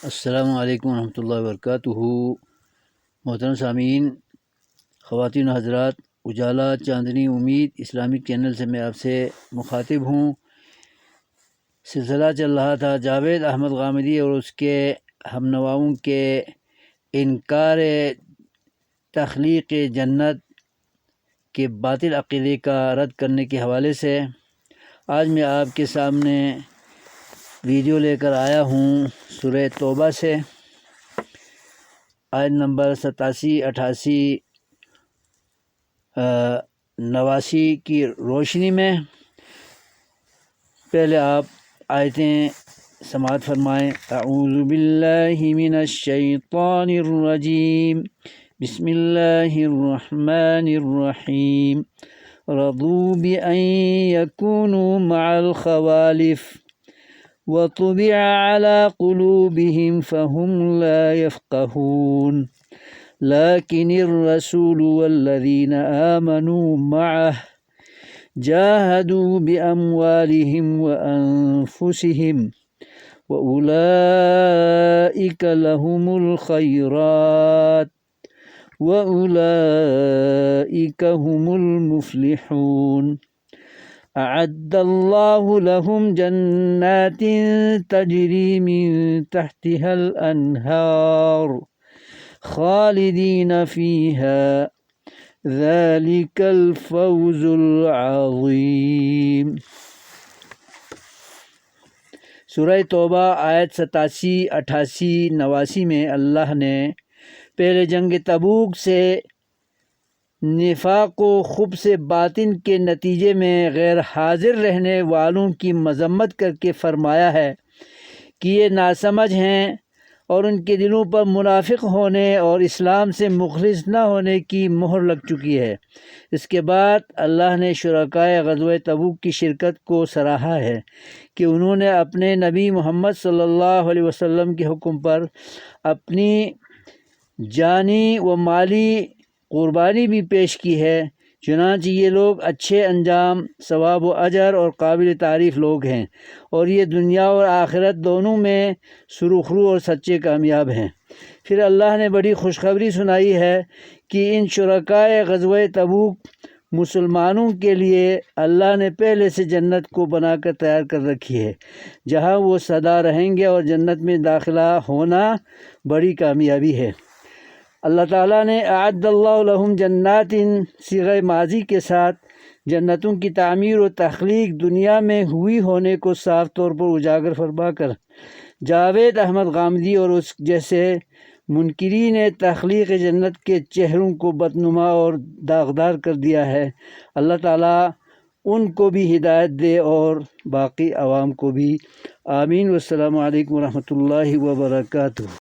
السلام علیکم ورحمۃ اللہ وبرکاتہ۔ محترم سامعین، خواتین و حضرات، اجالا چاندنی امید اسلامک چینل سے میں آپ سے مخاطب ہوں۔ سلسلہ چل رہا تھا جاوید احمد غامدی اور اس کے ہم نواؤں کے انکار تخلیق جنت کے باطل عقیدے کا رد کرنے کے حوالے سے۔ آج میں آپ کے سامنے ویڈیو لے کر آیا ہوں سورہ توبہ سے، آیت نمبر 87، 88، 89 کی روشنی میں۔ پہلے آپ آیتیں سماعت فرمائیں۔ اعوذ باللہ من الشیطان الرجیم، بسم اللہ الرحمن الرحیم۔ رضوا بأن يكونوا مع الخوالف وطبع على قلوبهم فهم لا يفقهون لكن الرسول والذين آمنوا معه جاهدوا بأموالهم وأنفسهم وأولئك لهم الخيرات وأولئك هم المفلحون۔ أعد الله لهم جنات تجري من تحتها الأنهار خالدين فيها ذلك الفوز العظيم۔ سورہ توبہ آیت 87، 88، 89 میں اللہ نے پہلے جنگ تبوک سے نفاق و خبث باطن کے نتیجے میں غیر حاضر رہنے والوں کی مذمت کر کے فرمایا ہے کہ یہ ناسمجھ ہیں اور ان کے دلوں پر منافق ہونے اور اسلام سے مخلص نہ ہونے کی مہر لگ چکی ہے۔ اس کے بعد اللہ نے شرکائے غزوہ تبوک کی شرکت کو سراہا ہے کہ انہوں نے اپنے نبی محمد صلی اللہ علیہ وسلم کے حکم پر اپنی جانی و مالی قربانی بھی پیش کی ہے۔ چنانچہ یہ لوگ اچھے انجام، ثواب و اجر اور قابل تعریف لوگ ہیں، اور یہ دنیا اور آخرت دونوں میں سرخرو اور سچے کامیاب ہیں۔ پھر اللہ نے بڑی خوشخبری سنائی ہے کہ ان شرکائے غزوہ تبوک مسلمانوں کے لیے اللہ نے پہلے سے جنت کو بنا کر تیار کر رکھی ہے، جہاں وہ سدا رہیں گے، اور جنت میں داخلہ ہونا بڑی کامیابی ہے۔ اللہ تعالیٰ نے اعد اللہ لہم جنات صیغہ ماضی کے ساتھ جنتوں کی تعمیر و تخلیق دنیا میں ہوئی ہونے کو صاف طور پر اجاگر فرما کر جاوید احمد غامدی اور اس جیسے منکرین تخلیق جنت کے چہروں کو بدنما اور داغدار کر دیا ہے۔ اللہ تعالیٰ ان کو بھی ہدایت دے اور باقی عوام کو بھی۔ آمین۔ والسلام علیکم ورحمۃ اللہ وبرکاتہ۔